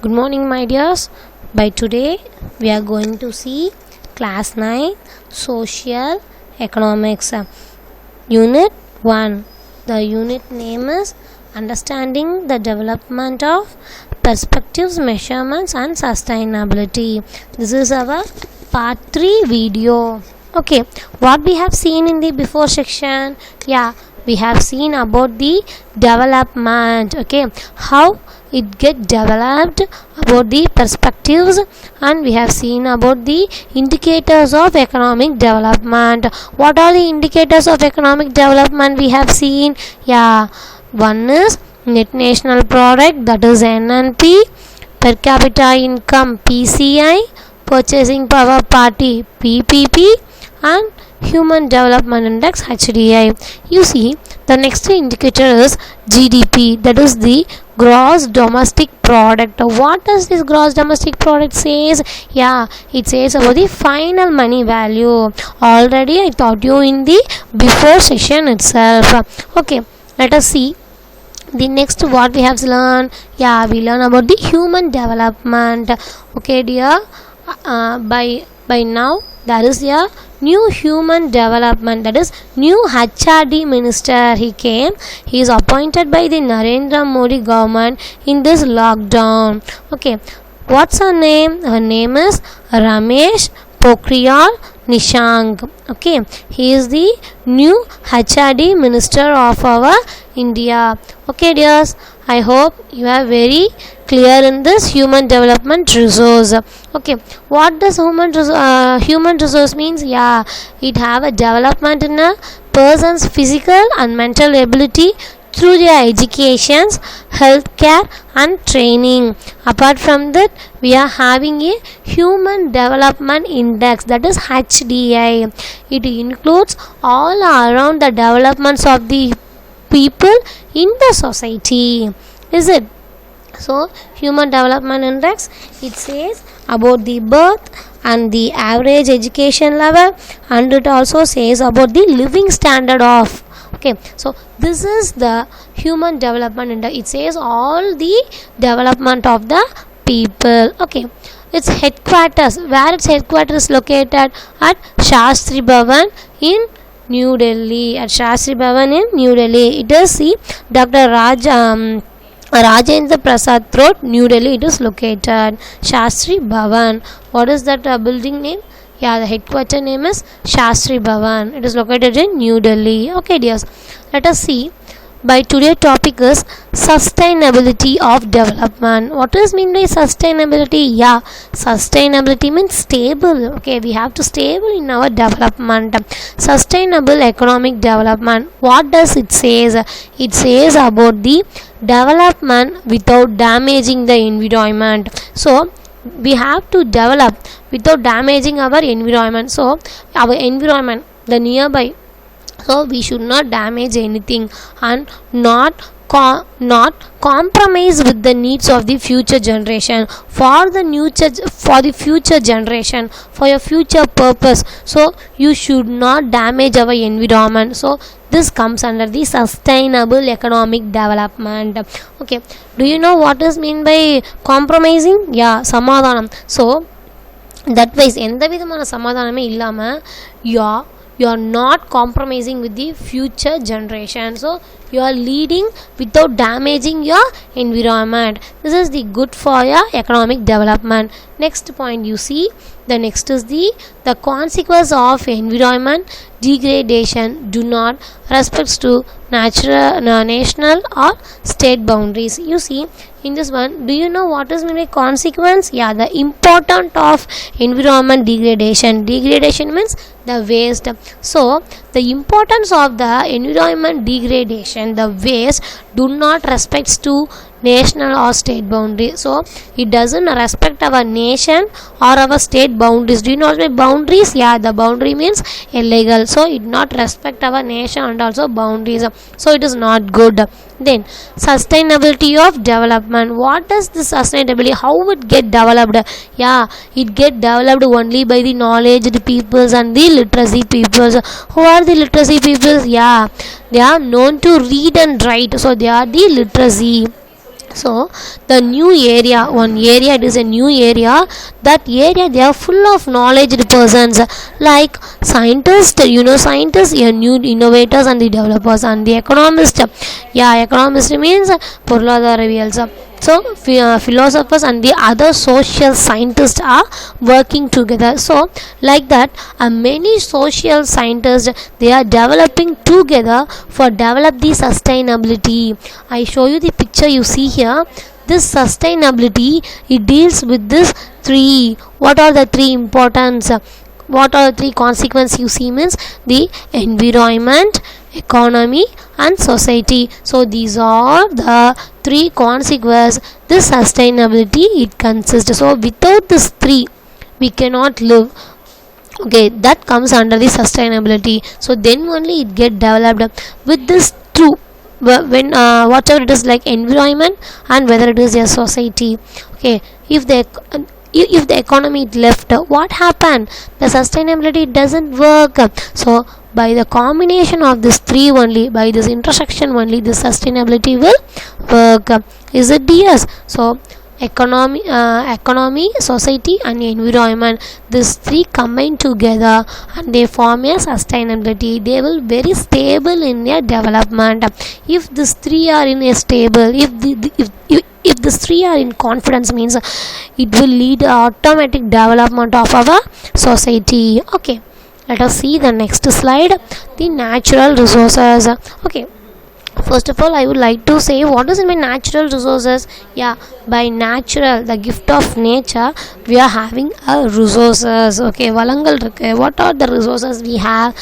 Good morning, my dears. By today, we are going to see Class 9 Social Economics Unit 1. The unit name is Understanding the Development of Perspectives, Measurements and Sustainability. This is our Part 3 video. Okay, what we have seen in the before section? We have seen about the development. Okay, how it get developed, about the perspectives, and we have seen about the indicators of economic development. What are the indicators of economic development we have seen? One is net national product, that is NNP, per capita income PCI, purchasing power parity PPP, and human development index HDI. You see, the next indicator is GDP, that is the gross domestic product. What does this gross domestic product says? It says about the final money value. Already I taught you in the before session itself. Okay, let us see the next what we have learned. We learn about the human development. Okay dear, by now there is a new human development, that is new HRD minister. He is appointed by the Narendra Modi government in this lockdown. Okay, what's her name? Her name is Ramesh Pokhriyal Nishank. Okay, he is the new HRD minister of our India. Okay dears, I hope you are very clear in this human development resource. Okay, what does human resource means? It have a development in a person's physical and mental ability through their educations, healthcare and training. Apart from that, we are having a human development index, that is HDI. It includes all around the developments of the people in the society. Is it? So, human development index, it says about the birth and the average education level, and it also says about the living standard of. Okay, so this is the human development index. It says all the development of the people. Okay, its headquarters, where its headquarters is located? At Shastri Bhavan in New Delhi. At Shastri Bhavan in New Delhi. It is the Dr. Rajendra Prasad Road, New Delhi. It is located. Shastri Bhavan. What is that building name? The headquarter name is Shastri Bhavan. It is located in New Delhi. Okay dears, let us see. By today's topic is sustainability of development. What is mean by sustainability? Sustainability means stable. Okay, we have to stable in our development. Sustainable economic development. What does it says? It says about the development without damaging the environment. So we have to develop without damaging our environment. So our environment, the nearby, so we should not damage anything and not compromise with the needs of the future generation, for the future generation, for your future purpose. So you should not damage our environment. So this comes under the sustainable economic development. Okay, do you know what is mean by compromising? Samadhanam. So that ways எந்த விதமான சமாதானமே இல்லாம you are not compromising with the future generation. So you are leading without damaging your environment. This is the good for your economic development. Next point you see, the next is the consequence of environment degradation do not respects to national or state boundaries. You see, in this one, do you know what is mean by consequence? The importance of environment degradation. Degradation means the waste. So the importance of the environment degradation, the waste, do not respects to national or state boundary. So it doesn't respect our nation or our state boundaries. Do you know what boundaries? The boundary means illegal. So it not respect our nation and also boundaries. So it is not good. Then sustainability of development. What is the sustainability? How it get developed? It get developed only by the knowledge peoples and the literacy peoples. Who are the literacy peoples? They are known to read and write. So they are the literacy. So the new area, one area, it is a new area. That area, they are full of knowledge persons like scientists, scientists, new innovators and the developers, and the economist. Yeah, economist means பொருளாதாரவியல். So philosophers and the other social scientists are working together. So like that, many social scientists, they are developing together for develop the sustainability. I show you the picture you see here. This sustainability, it deals with this three. What are the three importance? What are the three consequences you see means the environment, economy and society. So these are the three consequences this sustainability it consists. So without this three we cannot live. Okay, that comes under the sustainability. So then only it get developed. With this two, when whatever it is like environment and whether it is a society. Okay, if the economy left, what happened? The sustainability doesn't work. So by the combination of this three only, by this intersection only, the sustainability will work. Is it yes? So economy, society and environment, these three combine together and they form a sustainability. They will very stable in their development. If these three are in a stable, if these three are in confidence, means it will lead automatic development of our society. Okay, let us see the next slide, the natural resources. Okay, first of all I would like to say what is in my natural resources. Yeah, by natural, the gift of nature, we are having a resources. Okay, valangal irukku. What are the resources we have?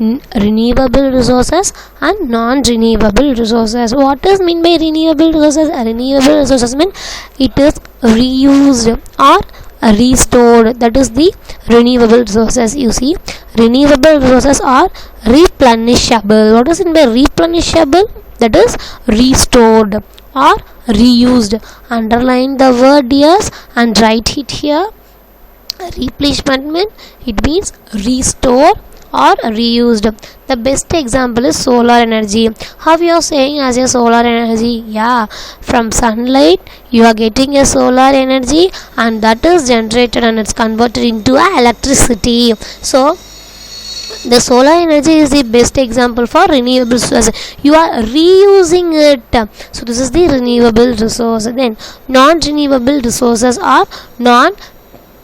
Renewable resources and non-renewable resources. What is mean by renewable resources? Renewable resources mean it is reused or restored. That is the renewable resources. You see, renewable resources are replenishable. What is it by replenishable? That is restored or reused. Underline the word yes and write it here. Replenishment, it means restore or reused. The best example is solar energy. How you are saying as a solar energy? Yeah, from sunlight you are getting a solar energy and that is generated and it's converted into electricity. So the solar energy is the best example for renewable resources. You are reusing it. So this is the renewable resource. Then non-renewable resources are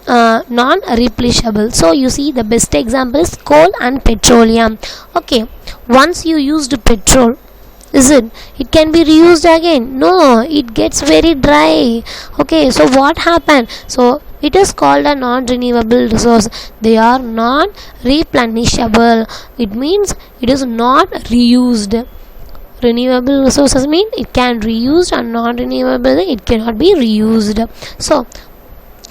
non-replenishable. So you see, the best example is coal and petroleum. Okay, once you used petrol, is it can be reused again? No, it gets very dry. Okay, so what happened? So it is called a non-renewable resource. They are non-replenishable. It means it is not reused. Renewable resources mean it can reused, and non-renewable it cannot be reused. So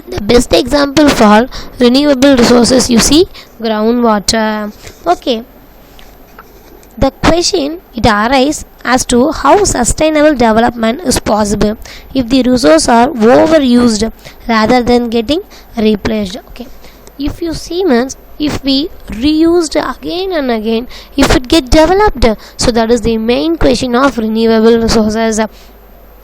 the best example for renewable resources, you see, groundwater. Okay, the question it arises as to how sustainable development is possible if the resources are overused rather than getting replaced. Okay, if you see means if we reused again and again, if it get developed, so that is the main question of renewable resources.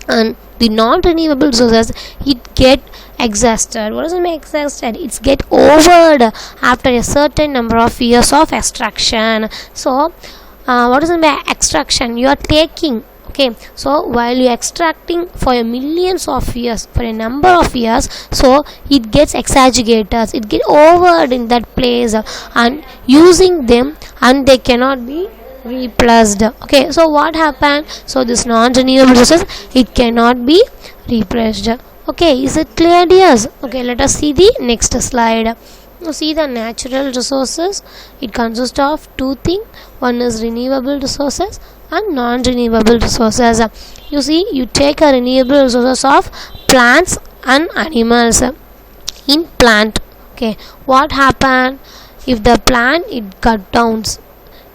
And the non-renewable resources, it get exhausted. What does it mean exhausted? It's get overed after a certain number of years of extraction. So what does it mean extraction? You are taking. Okay, so while you extracting for a millions of years, for a number of years, so it gets exaggerated, it get overed in that place and using them, and they cannot be replaced. Okay, so what happened? So this non-renewable resources, it cannot be replaced. Okay, is it clear, dears? Okay, let us see the next slide. Now see the natural resources, it consists of two things. One is renewable resources and non-renewable resources. You see, you take a renewable resources of plants and animals. In plant, okay, what happened? If the plant it cut down,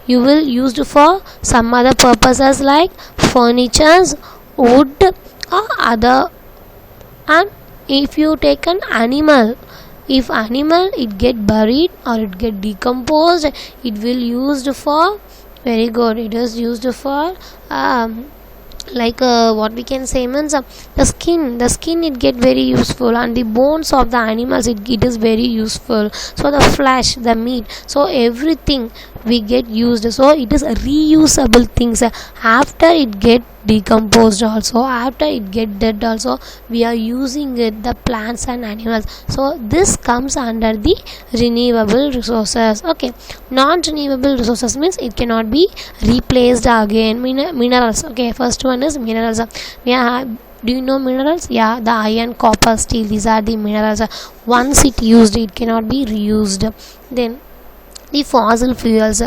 you will use it for some other purposes like furnitures, wood or other. And if you take an animal, if animal it get buried or it get decomposed, it will used for, very good, it is used for like what we can say means the skin it get very useful, and the bones of the animals it is very useful. So the flesh, the meat, so everything we get used, so it is a reusable things. After it get decomposed also, after it get dead also, we are using it, the plants and animals. So this comes under the renewable resources. Okay, non-renewable resources means it cannot be replaced again. Minerals. Okay, first one is minerals. Yeah, do you know minerals? Yeah, the iron, copper, steel, these are the minerals. Once it used, it cannot be reused. Then the fossil fuels.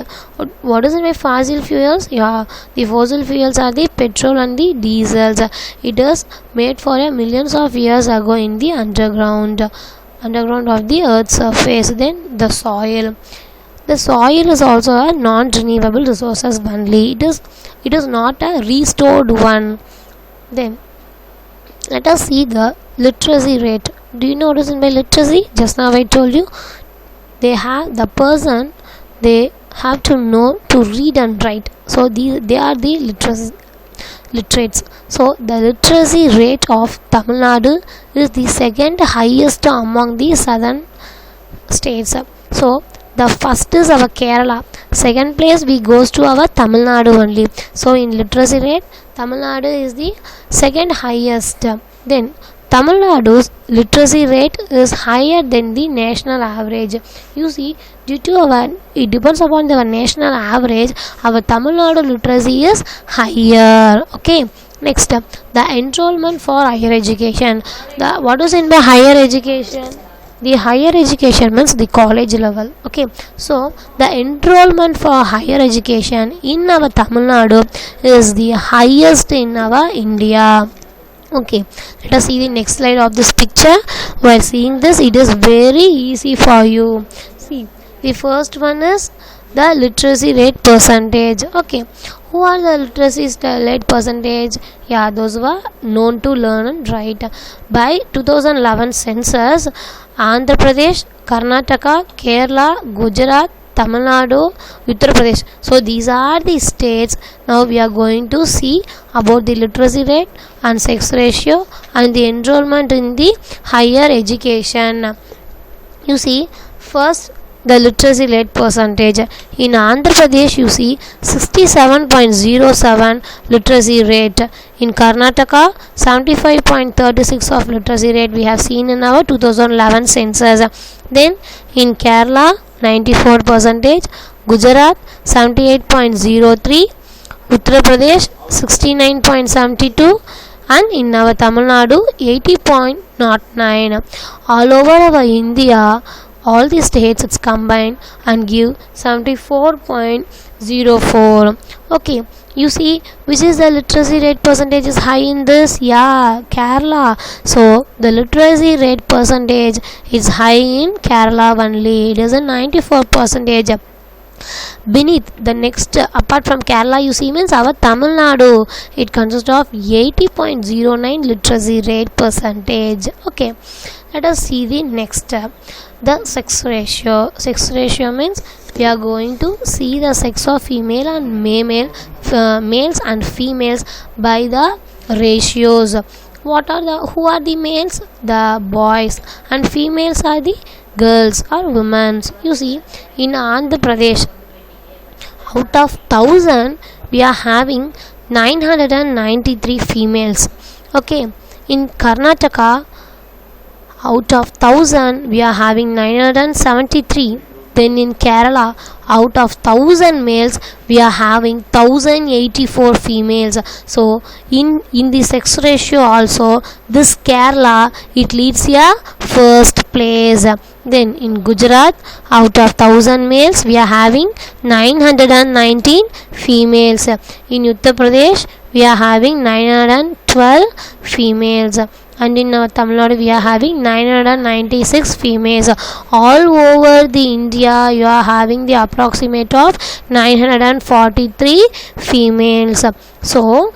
What is it by fossil fuels? Yeah, the fossil fuels are the petrol and the diesels. It is made for millions of years ago in the underground of the earth's surface. Then the soil is also a non-renewable resources only. It is not a restored one. Then let us see the literacy rate. Do you know what is in by literacy? Just now I told you, they have to know to read and write. So they are the literates. So the literacy rate of Tamil Nadu is the second highest among the southern states. So the first is our Kerala, second place we goes to our Tamil Nadu only. So in literacy rate, Tamil Nadu is the second highest. Then Tamil Nadu's literacy rate is higher than the national average. You see, due to it depends upon the national average, our Tamil Nadu literacy is higher. Okay. Next, the enrollment for higher education. What is in by higher education? The higher education means the college level. Okay, so the enrollment for higher education in our Tamil Nadu is the highest in our India. Okay, let us see the next slide of this picture. While seeing this, it is very easy for you. See, the first one is the literacy rate percentage. Okay, who are the literacy rate percentage? Yeah, those who are known to learn and write. By 2011 census, Andhra Pradesh, Karnataka, Kerala, Gujarat, Tamil Nadu, Uttar Pradesh. So these are the states. Now we are going to see about the literacy rate and sex ratio and the enrollment in the higher education. You see, first the literacy rate percentage. In Andhra Pradesh, you see 67.07 literacy rate. In Karnataka, 75.36 of literacy rate we have seen in our 2011 census. Then in Kerala, 94 percentage, Gujarat 78.03, Uttar Pradesh 69.72, and in our Tamil Nadu 80.09. All over our India, all the states it's combined and give 74.04. Okay, you see which is the literacy rate percentage is high in this? Yeah, Kerala. So the literacy rate percentage is high in Kerala only. It is a 94 percentage. Beneath the next, apart from Kerala, you see means our Tamil Nadu, it consists of 80.09 literacy rate percentage. Okay, let us see the next, the sex ratio. Sex ratio means we are going to see the sex of female and males and females by the ratios. Who are the males? The boys, and females are the girls or women. You see, in Andhra Pradesh, out of 1000 we are having 993 females. Okay, in Karnataka, out of 1000 we are having 973. Then in Kerala, out of 1000 males we are having 1084 females. So in the sex ratio also, this Kerala it leads a first place. Then in Gujarat, out of 1000 males we are having 919 females. In Uttar Pradesh we are having 912 females. And in our Tamil Nadu we are having 996 females. All over the India you are having the approximate of 943 females. So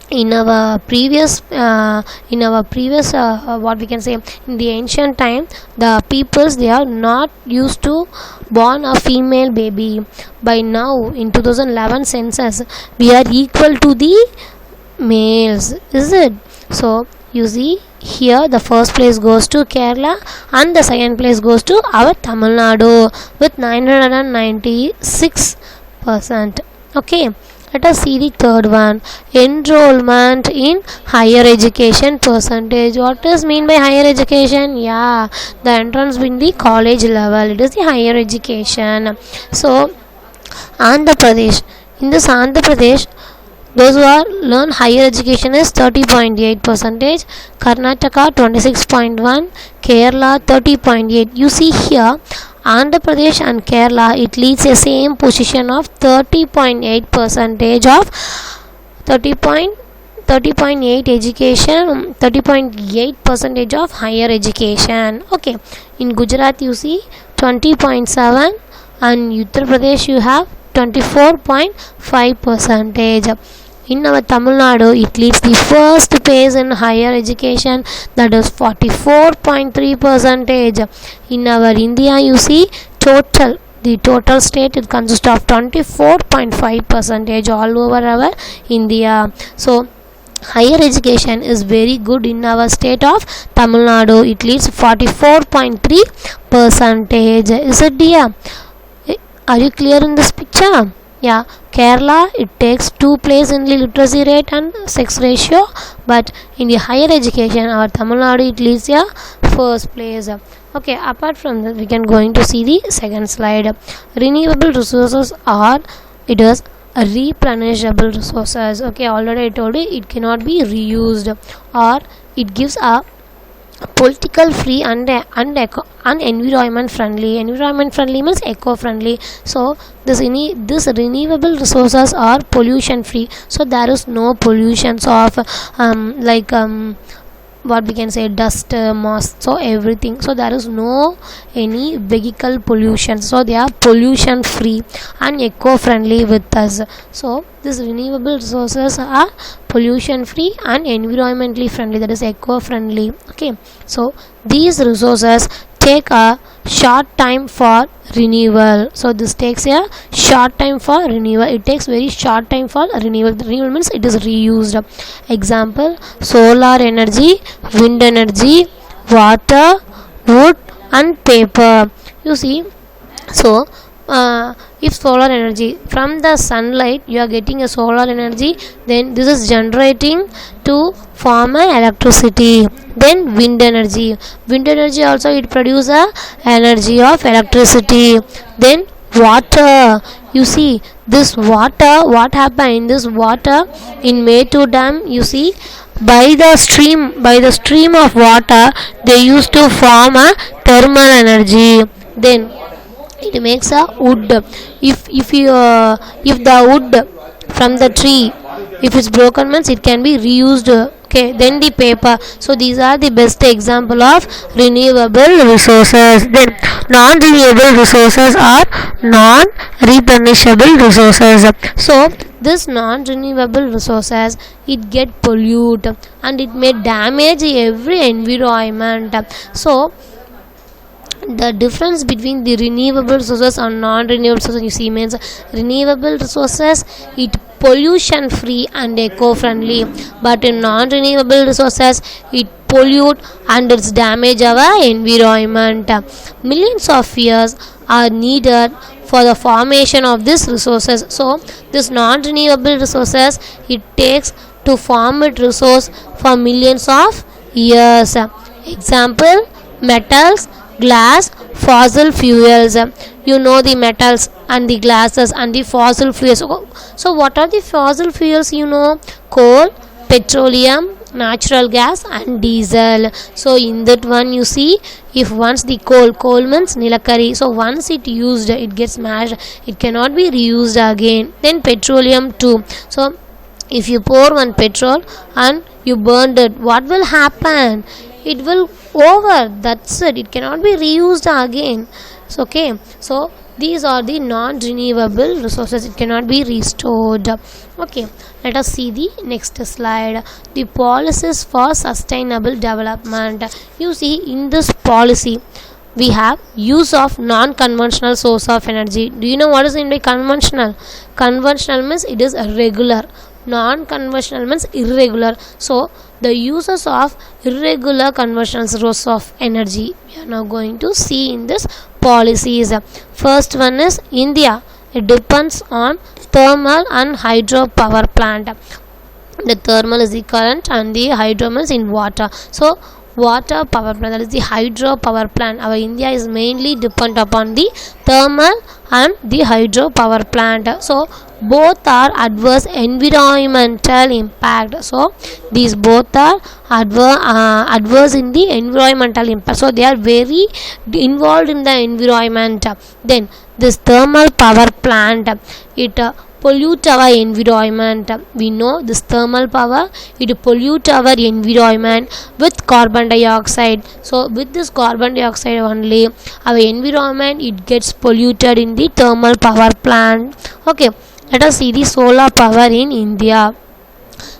in our previous what we can say, in the ancient time, the peoples they are not used to born a female baby. By now in 2011 census, we are equal to the males, is it? So you see here the first place goes to Kerala and the second place goes to our Tamil Nadu with 996%. Okay, let us see the third one. Enrollment in higher education percentage. What does mean by higher education? Yeah, the entrance in the college level, it is the higher education. So Andhra Pradesh, in this Andhra Pradesh, those who are learn higher education is 30.8%, Karnataka 26.1, Kerala 30.8. You see here, Andhra Pradesh and Kerala, it leads a same position of 30.8% of 30.8 education, 30.8% of higher education. Okay, in Gujarat you see 20.7, and Uttar Pradesh you have 24.5%. In our Tamil Nadu, it leads the first place in higher education, that is 44.3%. In our India, you see the total state, it consists of 24.5% all over our India. So higher education is very good in our state of Tamil Nadu. It leads 44.3%. Is it dear? Are you clear in this picture? Yeah, Kerala, it takes 2 place in the literacy rate and sex ratio, but in the higher education, our Tamil Nadu, it leads the first place. Okay, apart from that, we can going to see the second slide. Renewable resources are, it is replenishable resources. Okay, already I told you, it cannot be reused, or it gives a political free and environment friendly. Environment friendly means eco friendly. So this renewable resources are pollution free, so there is no pollutions of what we can say, dust, moss, so everything. So there is no any vehicle pollution, so they are pollution free and eco friendly with us. So these renewable resources are pollution free and environmentally friendly, that is eco friendly. Okay, so these resources take a short time for renewal. So this takes a short time for renewal. It takes very short time for renewal. Renewal means it is reused. Example, solar energy, wind energy, water, wood and paper. You see, so if solar energy, from the sunlight you are getting a solar energy, then this is generating to form a electricity. Then wind energy also, it produces a energy of electricity. Then water, you see this water, what happened in this water in Mettur dam, you see, by the stream of water they used to form a thermal energy. Then it makes a wood. If the wood from the tree, if it's broken means it can be reused. Okay, then the paper. So these are the best example of renewable resources. Then non-renewable resources are non-replenishable resources. So this non-renewable resources, it get pollute and it may damage every environment. So the difference between the renewable resources and non-renewable resources, you see, means renewable resources, it pollution free and eco friendly, but in non-renewable resources it pollute and it's damage our environment. Millions of years are needed for the formation of these resources. So this non-renewable resources, it takes to form a resource for millions of years. Example, metals, glass, fossil fuels. You know the metals and the glasses and the fossil fuels. So what are the fossil fuels? You know, coal, petroleum, natural gas and diesel. So in that one, you see, if once the coal means nilakari, so once it used, it gets smashed, it cannot be reused again. Then petroleum too. So if you pour one petrol and you burned it, what will happen? It will over, that's it cannot be reused again. So okay, so these are the non-renewable resources, it cannot be restored. Okay, let us see the next slide. The policies for sustainable development. You see, in this policy we have use of non-conventional source of energy. Do you know what is meant by conventional? Conventional means it is regular. Non-conventional means irregular. So the uses of irregular conversion source of energy we are now going to see in this policies. First one is India. It depends on thermal and hydropower plant. The thermal is the current and the hydro is in water. So water power plant, that is the hydro power plant. Our India is mainly dependent upon the thermal and the hydro power plant. So both are adverse environmental impact. So these both are adverse in the environmental impact. So they are very involved in the environment. Then this thermal power plant, it pollute our environment. We know this thermal power, it pollute our environment with carbon dioxide. So with this carbon dioxide only, our environment it gets polluted in the thermal power plant. Okay, let us see the solar power in India.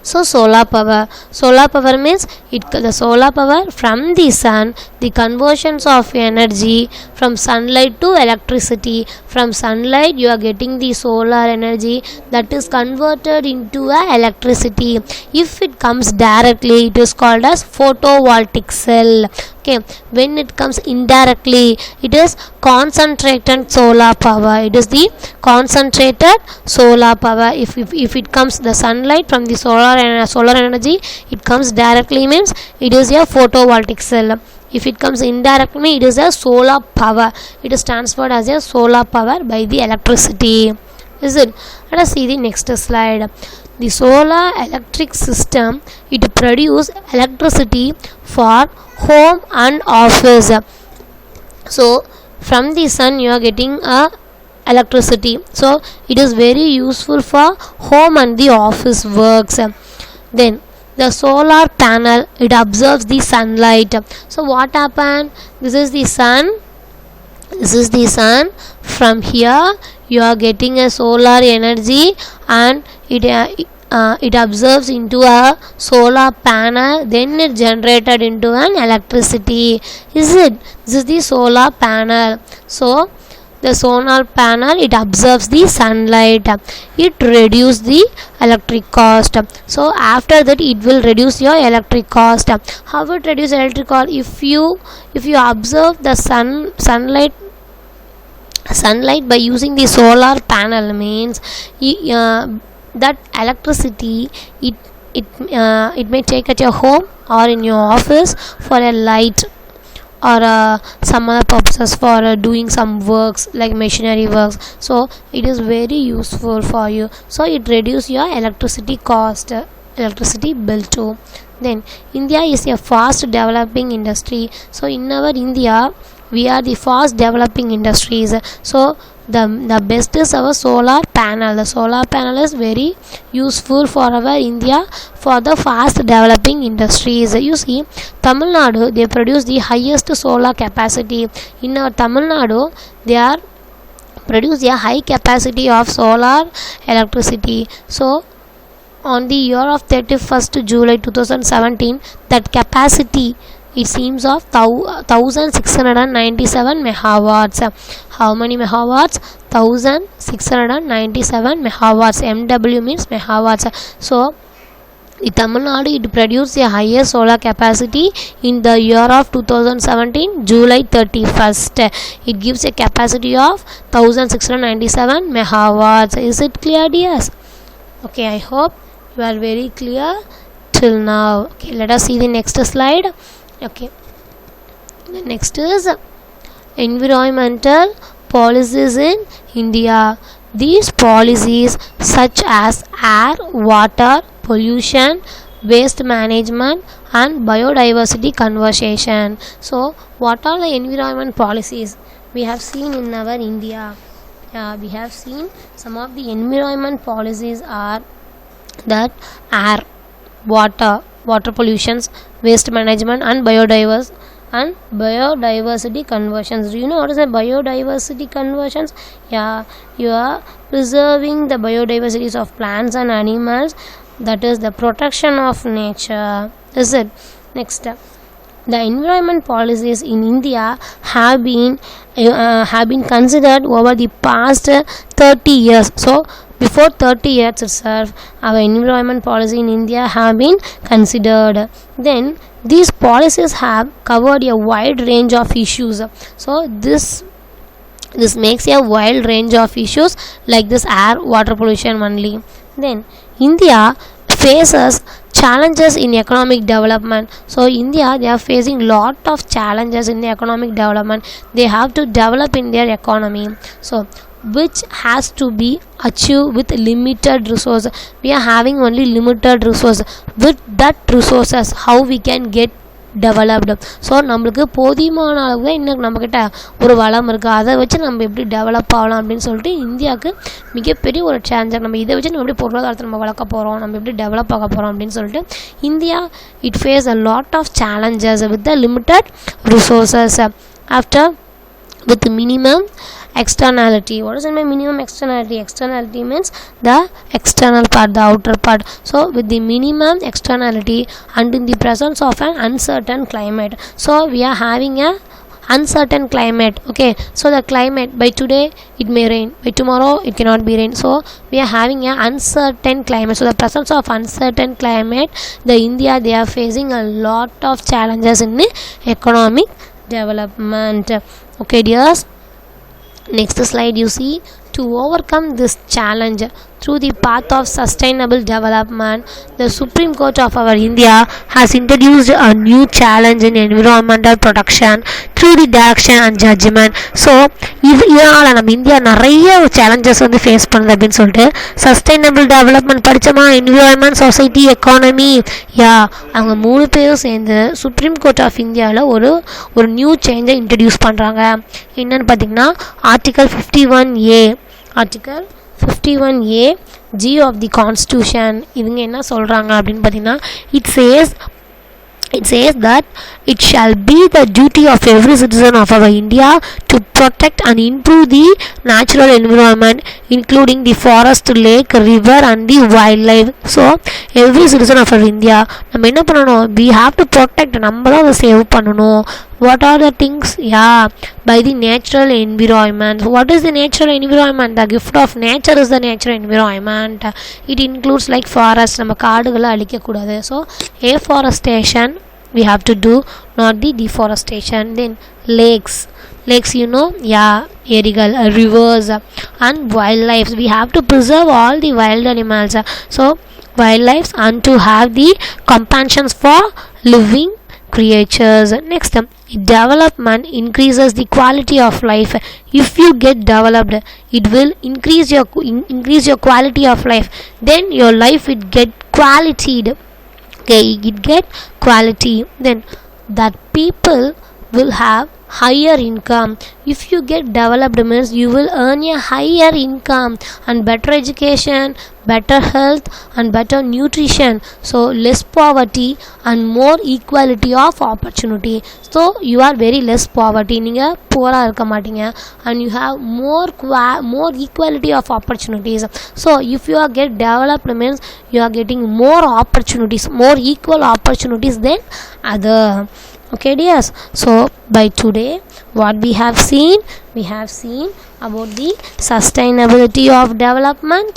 So solar power means the solar power from the sun, the conversions of energy from sunlight to electricity. From sunlight you are getting the solar energy that is converted into a electricity. If it comes directly, it is called as photovoltaic cell. Okay, when it comes indirectly, it is concentrated solar power. It is the concentrated solar power. If it comes the sunlight from the solar energy, it comes directly means it is a photovoltaic cell. If it comes indirectly, it is a solar power. It is transferred as a solar power by the electricity. Is it? Let us see the next slide. The solar electric system, it produces electricity for home and office. So from the sun you are getting electricity. So it is very useful for home and the office works. Then the solar panel, it absorbs the sunlight. So what happened? This is the sun. From here you are getting a solar energy and it absorbs into a solar panel, then it generated into an electricity. This is the solar panel. So the solar panel, it absorbs the sunlight, it reduces the electric cost. So after that it will reduce your electric cost. How it reduce electric cost? If you observe the sunlight by using the solar panel means that electricity it may take at your home or in your office for a light or some other purposes for doing some works like machinery works. So it is very useful for you. So it reduces your electricity cost, electricity bill too. Then India is a fast developing industry. So in our India we are the fast developing industries. So the best is our solar panel. The solar panel is very useful for our India for the fast developing industries. You see, Tamil Nadu, they produce the highest solar capacity. In our Tamil Nadu, they are produce a high capacity of solar electricity. So on the year of 31st July 2017, that capacity, it seems of 1697 megawatts. How many megawatts? 1697 megawatts. MW means megawatts. So in Tamil Nadu, it produced the highest solar capacity in the year of 2017 July 31st. It gives a capacity of 1697 megawatts. Is it clear, dears? Okay, I hope you are very clear till now. Okay, let us see the next slide. Okay, the next is environmental policies in India. These policies such as air, water, pollution, waste management and biodiversity conservation. So what are the environment policies we have seen in our India? We have seen some of the environment policies are that air, water pollutions, waste management and biodiversity conversions. Do you know what is a biodiversity conversions? Yeah, you are preserving the biodiversities of plants and animals, that is the protection of nature. Is it? Next, the environment policies in India have been considered over the past 30 years. So before 30 years itself, our environment policy in India have been considered. Then these policies have covered a wide range of issues. So this makes a wide range of issues like this air water pollution only. Then India faces challenges in economic development. So India, they are facing lot of challenges in the economic development. They have to develop in their economy, so which has to be achieved with limited resources. We are having only limited resources. With that resources, how we can get developed. So நம்மளுக்கு போதியமான அளவு தான் இன்னும் நம்மக்கிட்ட ஒரு வளம் இருக்குது, அதை வச்சு நம்ம எப்படி டெவலப் ஆகலாம் அப்படின்னு சொல்லிட்டு இந்தியாவுக்கு மிகப்பெரிய ஒரு சேலஞ்சர். நம்ம இதை வச்சு நம்ம எப்படி பொருளாதாரத்தை நம்ம வளர்க்க போகிறோம், நம்ம எப்படி டெவலப் ஆக போகிறோம் அப்படின்னு சொல்லிட்டு India it face a lot of challenges with the limited resources after with minimum externality. What does it mean, minimum externality? Externality means the external part, the outer part. So with the minimum externality and in the presence of an uncertain climate, so we are having a uncertain climate. Okay, so the climate, by today it may rain, by tomorrow it cannot be rain. So we are having a uncertain climate. So the presence of uncertain climate, the India, they are facing a lot of challenges in the economic development. Okay dears, next slide you see, to overcome this challenge through the path of sustainable development, the Supreme Court of our India has introduced a new challenge in environmental protection through the direction and judgment. So இதனால் நம்ம India நிறைய challenges வந்து face பண்ணுது அப்படின்னு சொல்லிட்டு sustainable development படித்தோமா, environment, society, economy, அவங்க 3 பேரும் சேர்ந்து சுப்ரீம் கோர்ட் ஆஃப் இந்தியாவில் ஒரு நியூ சேஞ்சை இன்ட்ரடியூஸ் பண்ணுறாங்க. என்னன்னு பார்த்தீங்கன்னா article 51A Article 51A G of the Constitution. இவங்க என்ன சொல்கிறாங்க அப்படின்னு பார்த்தீங்கன்னா, it says that it shall be the duty of every citizen of our India to protect and improve the natural environment, including the forest, lake, river and the wildlife. So every citizen of our India, நம்ம என்ன பண்ணணும், we have to protect, நம்ம தான் அதை save பண்ணணும். What are the things? By the natural environment. What is the natural environment? The gift of nature is the natural environment. It includes like forest, நம்ம காடுகளை அழிக்கக்கூடாது. So afforestation we have to do, not the deforestation. Then lakes, you know, ஏரிகள், rivers and wildlife, we have to preserve all the wild animals. So wildlife and to have the compassion for living creatures. Next, development increases the quality of life. If you get developed, it will increase your quality of life. Then your life will get quality. Okay, it get quality. Then that people will have higher income. If you get developed means you will earn a higher income and better education, better health and better nutrition. So less poverty and more equality of opportunity. So you are very less poverty, நீங்க poor-ஆ இருக்க மாட்டீங்க, and you have more equality of opportunities. So if you are get developed means you are getting more opportunities, more equal opportunities than other. Okay dears, so by today what we have seen about the sustainability of development.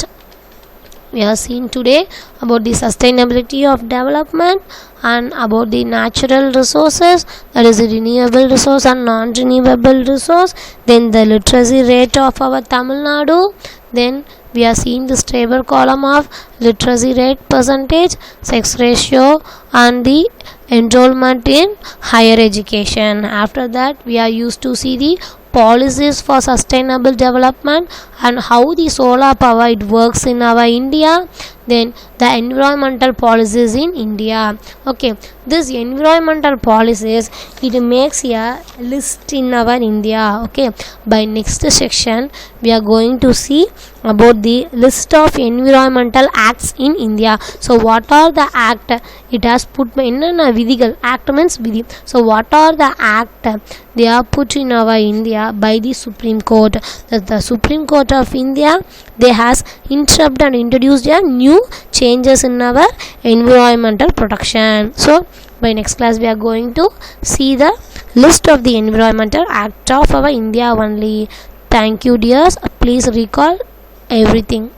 We have seen today about the sustainability of development and about the natural resources, that is the renewable resource and non-renewable resource. Then the literacy rate of our Tamil Nadu. Then we are seeing this table column of literacy rate percentage, sex ratio and the enrollment in higher education. After that we are used to see the policies for sustainable development and how the solar power it works in our India. Then the environmental policies in India. Okay, this environmental policies, it makes a list in our India. Okay, by next section we are going to see about the list of environmental acts in India. So what are the act it has put என்னென்ன விதிகள், act means விதி. So what are the act they are put in our India by the Supreme Court? The Supreme Court of India, they has interrupted and introduced a new changes in our environmental protection. So By next class we are going to see the list of the environmental act of our India only. Thank you dears. Please recall everything.